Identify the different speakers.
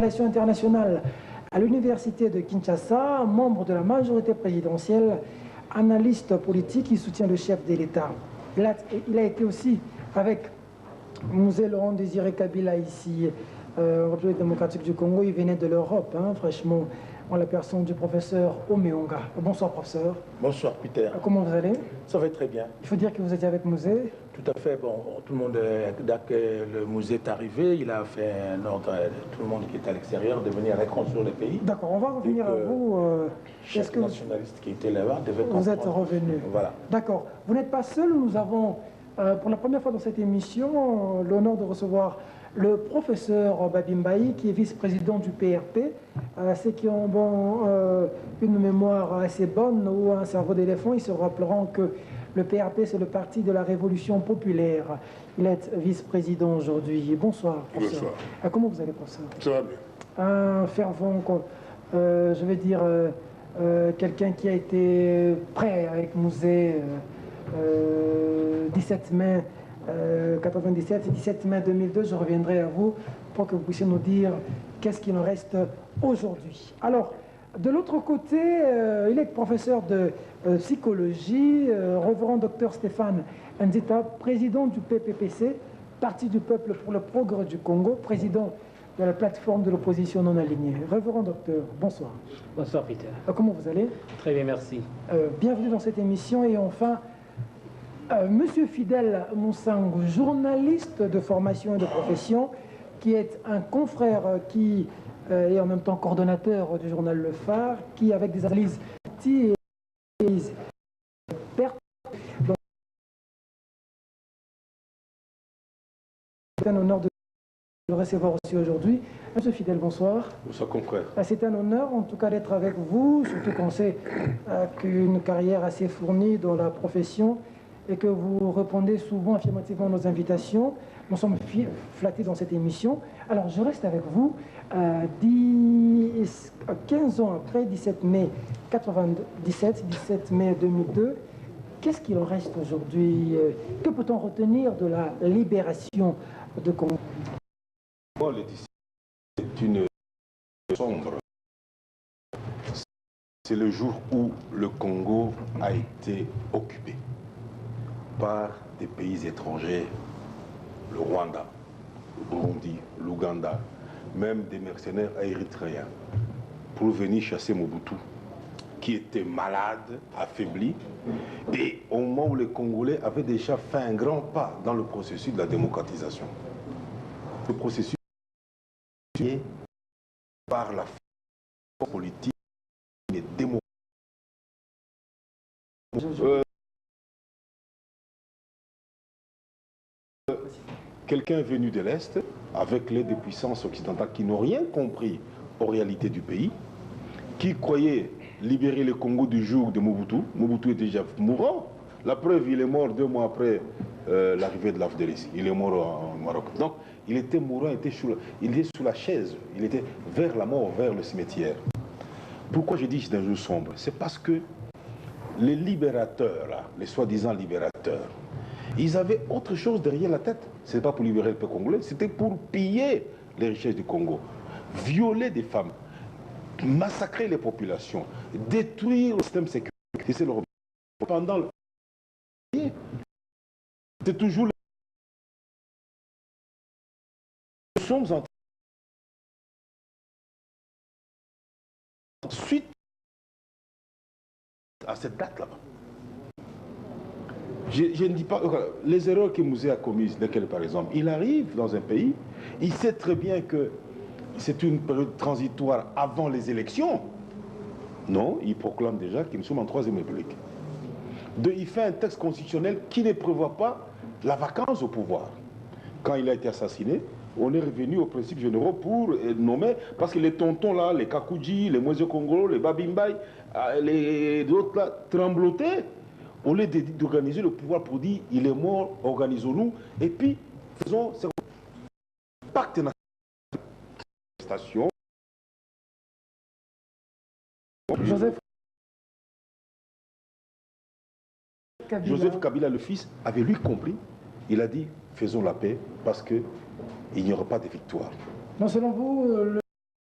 Speaker 1: relations internationales à l'université de Kinshasa, membre de la majorité présidentielle, analyste politique, il soutient le chef de l'État. Il a été aussi avec Musée Laurent Désiré Kabila ici, en République démocratique du Congo. Il venait de l'Europe, hein, franchement, en la personne du professeur Omeonga. Bonsoir, professeur.
Speaker 2: Bonsoir, Peter.
Speaker 1: Comment vous allez?
Speaker 2: Ça va très bien.
Speaker 1: Il faut dire que vous étiez avec Musée.
Speaker 2: Tout à fait. Bon, tout le monde, dès que le musée est arrivé, il a fait un ordre à tout le monde qui est à l'extérieur de venir reconstruire le pays.
Speaker 1: D'accord, on va revenir à vous.
Speaker 2: Chaque nationaliste qui était là-bas devait comprendre.
Speaker 1: Vous êtes revenu.
Speaker 2: Voilà.
Speaker 1: D'accord. Vous n'êtes pas seul. Nous avons, pour la première fois dans cette émission, l'honneur de recevoir le professeur Babimbaï, qui est vice-président du PRP. Ceux qui ont une mémoire assez bonne ou un cerveau d'éléphant, ils se rappelleront que le PRP, c'est le Parti de la Révolution populaire. Il est vice-président aujourd'hui. Bonsoir, professeur.
Speaker 3: Bonsoir.
Speaker 1: Comment vous allez, professeur?
Speaker 3: Ça va bien.
Speaker 1: Un fervent, je vais dire, quelqu'un qui a été prêt avec Musée 17 mai 97 et 17 mai 2002. Je reviendrai à vous pour que vous puissiez nous dire qu'est-ce qu'il en reste aujourd'hui. Alors, de l'autre côté, il est professeur de psychologie, reverend docteur Stéphane Nzita, président du PPPC, Parti du peuple pour le progrès du Congo, président de la plateforme de l'opposition non alignée. Révérend docteur, bonsoir.
Speaker 4: Bonsoir Peter.
Speaker 1: Comment vous allez?
Speaker 4: Très bien, merci.
Speaker 1: Bienvenue dans cette émission. Et enfin, Monsieur Fidèle Moussango, journaliste de formation et de profession, qui est un confrère qui est en même temps coordonnateur du journal Le Phare, qui avec des analyses et c'est un honneur de le recevoir aussi aujourd'hui. Monsieur Fidèle, bonsoir.
Speaker 3: Bonsoir, confrère.
Speaker 1: C'est un honneur en tout cas d'être avec vous, surtout qu'on sait qu'une carrière assez fournie dans la profession et que vous répondez souvent affirmativement à nos invitations. Nous sommes flattés dans cette émission. Alors je reste avec vous. 15 ans après, 17 mai 97, 17 mai 2002, qu'est-ce qu'il en reste aujourd'hui? Que peut-on retenir de la libération de Congo?
Speaker 3: Le 17 est une sombre. C'est le jour où le Congo a été occupé par des pays étrangers, le Rwanda, le Burundi, l'Ouganda, même des mercenaires érythréens, pour venir chasser Mobutu, qui était malade, affaibli, et au moment où les Congolais avaient déjà fait un grand pas dans le processus de la démocratisation. Le processus est par la force politique et démocratique. Quelqu'un venu de l'Est, avec l'aide des puissances occidentales qui n'ont rien compris aux réalités du pays, qui croyaient libérer le Congo du joug de Mobutu. Mobutu est déjà mourant. La preuve, il est mort 2 mois après l'arrivée de l'AFDLC. Il est mort au Maroc. Donc, il était mourant, il était sous la chaise. Il était vers la mort, vers le cimetière. Pourquoi je dis que c'est un jour sombre? C'est parce que les libérateurs, là, les soi-disant libérateurs, ils avaient autre chose derrière la tête. Ce n'est pas pour libérer le peuple congolais, c'était pour piller les richesses du Congo, violer des femmes, massacrer les populations, détruire le système sécuritaire. C'est leur objectif. Pendant le... C'est toujours... Nous sommes en... Suite à cette date-là. Je ne dis pas... Les erreurs que Musée a commises, lesquelles par exemple, il arrive dans un pays, il sait très bien que c'est une période transitoire avant les élections. Non, il proclame déjà que nous sommes en 3e République. Il fait un texte constitutionnel qui ne prévoit pas la vacance au pouvoir. Quand il a été assassiné, on est revenu aux principes généraux pour nommer, parce que les tontons là, les Kakouji, les Moïse Congolo, les Babimbaï, les autres là, tremblotaient. Au lieu d'organiser le pouvoir pour dire il est mort, organisons-nous, et puis faisons ce pacte national. Joseph Kabila, le fils, avait lui compris. Il a dit faisons la paix parce qu'il n'y aura pas de victoire.
Speaker 1: Non, selon vous,